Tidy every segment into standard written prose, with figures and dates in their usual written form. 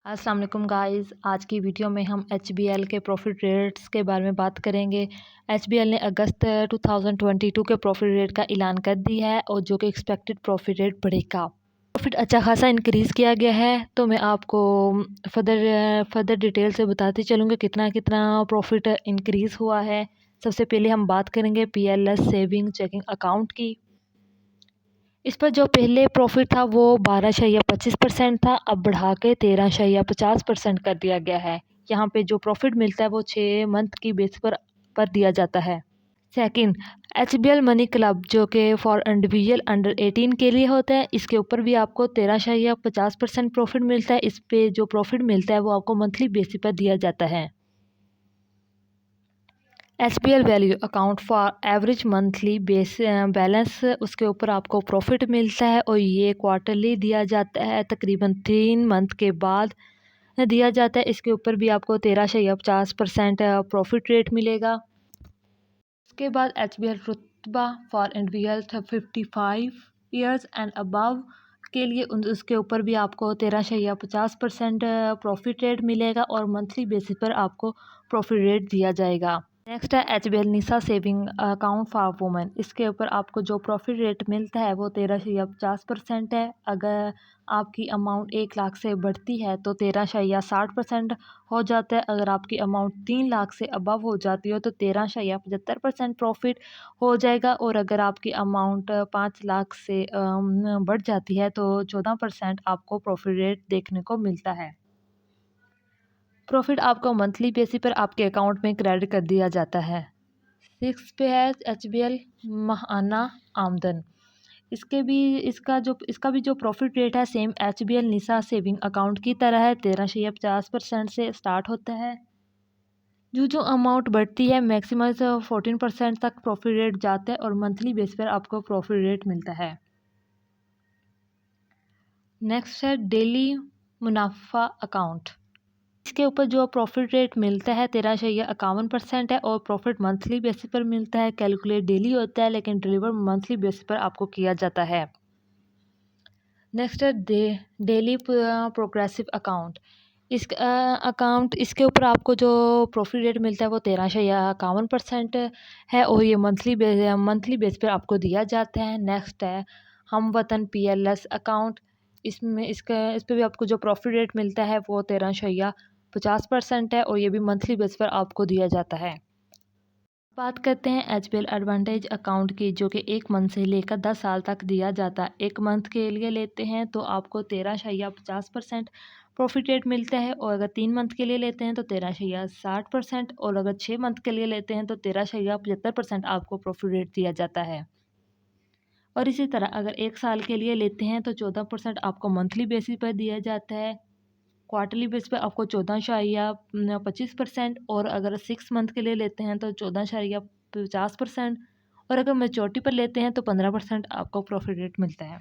अस्सलाम वालेकुम गाइस। आज की वीडियो में हम एचबीएल के प्रॉफिट रेट्स के बारे में बात करेंगे। एचबीएल ने अगस्त 2022 के प्रॉफिट रेट का ऐलान कर दिया है और जो कि एक्सपेक्टेड प्रॉफिट रेट बढ़ेगा। प्रॉफिट अच्छा खासा इंक्रीज़ किया गया है, तो मैं आपको फर्दर डिटेल से बताती चलूँगी कितना कितना प्रॉफिट इंक्रीज़ हुआ है। सबसे पहले हम बात करेंगे पीएलएस सेविंग चेकिंग अकाउंट की। इस पर जो पहले प्रॉफिट था वो 12.25% था, अब बढ़ा के 13.50% कर दिया गया है। यहाँ पे जो प्रॉफिट मिलता है वो 6 मंथ की बेस पर दिया जाता है। सेकंड, एचबीएल मनी क्लब जो कि फॉर इंडिविजुअल अंडर 18 के लिए होता है, इसके ऊपर भी आपको 13.50% प्रॉफिट मिलता है। इस पे जो प्रॉफिट मिलता है वो आपको मंथली बेसिस पर दिया जाता है। HBL value account for average monthly balance, उसके ऊपर आपको प्रॉफिट मिलता है और ये क्वार्टरली दिया जाता है, तकरीबन 3 मंथ के बाद दिया जाता है। इसके ऊपर भी आपको 13.50% प्रॉफिट रेट मिलेगा। उसके बाद एचबीएल रुतबा for individual 55 years and above के लिए उसके ऊपर भी आपको 13.50% प्रॉफिट रेट मिलेगा और मंथली बेसिस पर आपको प्रॉफिट रेट दिया जाएगा। नेक्स्ट है HBL Nisha saving account for women. इसके ऊपर आपको जो प्रॉफिट रेट मिलता है वो 13.50% है। अगर आपकी अमाउंट 1 लाख से बढ़ती है तो 13.60% हो जाता है। अगर आपकी अमाउंट 3 लाख से अबव हो जाती हो तो 13.75% प्रॉफिट हो जाएगा। और अगर आपकी अमाउंट 5 लाख से बढ़ जाती है तो 14% आपको प्रॉफिट रेट देखने को मिलता है। प्रॉफिट आपको मंथली बेसिस पर आपके अकाउंट में क्रेडिट कर दिया जाता है। 6 पे है एचबीएल माहाना आमदन। इसका भी जो प्रॉफिट रेट है सेम एचबीएल निशा सेविंग अकाउंट की तरह है, 13.50% से स्टार्ट होता है। जो अमाउंट बढ़ती है मैक्सिमम 14% तक प्रॉफिट रेट जाता है और मंथली बेस पर आपको प्रॉफिट रेट मिलता है। नेक्स्ट है डेली मुनाफा अकाउंट। इसके ऊपर जो प्रॉफिट रेट मिलता है 13.51% है और प्रॉफिट मंथली बेसिस पर मिलता है। कैलकुलेट डेली होता है लेकिन डिलीवर मंथली बेसिस पर आपको किया जाता है। नेक्स्ट है डेली प्रोग्रेसिव अकाउंट। इसके ऊपर आपको जो प्रॉफिट रेट मिलता है वो 13.51% है और ये मंथली बेस पर आपको दिया जाता है। नेक्स्ट है हम वतन पीएलएस अकाउंट। इस पे भी आपको जो प्रॉफिट रेट मिलता है वो 13.50% है और ये भी मंथली बेस पर आपको दिया जाता है। बात करते हैं एचबीएल एडवांटेज अकाउंट की, जो कि 1 मंथ से लेकर 10 साल तक दिया जाता है। 1 मंथ के लिए लेते हैं तो आपको 13.50% प्रॉफिट रेट मिलता है और अगर 3 मंथ के लिए लेते हैं तो 13.60% और अगर 6 मंथ के लिए लेते हैं तो 13.75% आपको प्रॉफिट रेट दिया जाता है। और इसी तरह अगर 1 साल के लिए लेते हैं तो 14% आपको मंथली बेसिस पर दिया जाता है। क्वार्टरली बेस पे आपको 14.25% और अगर 6 मंथ के लिए लेते हैं तो 14.50% और अगर मैच्योरिटी पर लेते हैं तो 15% आपको प्रॉफिट रेट मिलता है।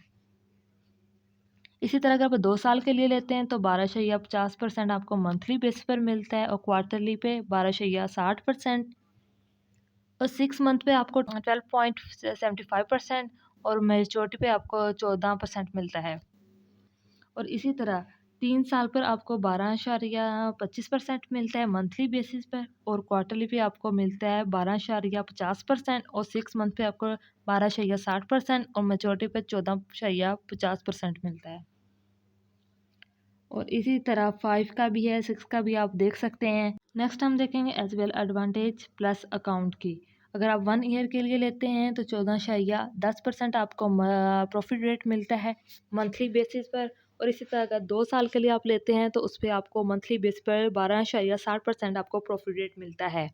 इसी तरह अगर आप 2 साल के लिए लेते हैं तो 12.50% आपको मंथली बेस पर मिलता है और क्वार्टरली पे 12.60% और 6 मंथ पे आपको 12.75% और मैच्योरिटी पे आपको 14% मिलता है। और इसी तरह 3 साल पर आपको 12.25% मिलता है मंथली बेसिस पर और क्वार्टरली पे आपको मिलता है 12.50% और 6 मंथ पे आपको 12.60% और मैच्योरिटी पे 14.50% मिलता है। और इसी तरह 5 का भी है, 6 का भी आप देख सकते हैं। नेक्स्ट हम देखेंगे एचबीएल एडवांटेज प्लस अकाउंट की। अगर आप 1 ईयर के लिए लेते हैं तो 14.10% आपको प्रॉफिट रेट मिलता है मंथली बेसिस पर और इसी तरह अगर 2 साल के लिए आप लेते हैं तो उस पर आपको मंथली बेस पर 12.60% आपको प्रॉफिट रेट मिलता है।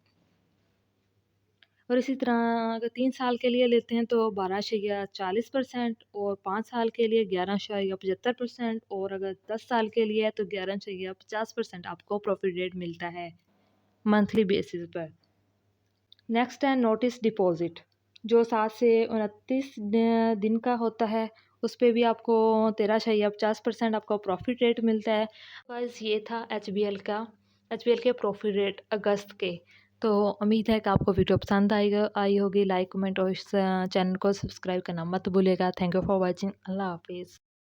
और इसी तरह अगर 3 साल के लिए लेते हैं तो 12.40% और 5 साल के लिए 11.75% और अगर 10 साल के लिए है तो 11.50% आपको प्रॉफिट रेट मिलता है मंथली बेसिस पर। नेक्स्ट है नोटिस डिपॉजिट, जो 7 से 29 दिन का होता है। उस पे भी आपको 13.50% आपको प्रॉफिट रेट मिलता है। बस ये था एचबीएल के प्रॉफिट रेट अगस्त के। तो उम्मीद है कि आपको वीडियो पसंद आई होगी। लाइक कमेंट और इस चैनल को सब्सक्राइब करना मत भूलिएगा। Thank you for watching. अल्लाह हाफिज़।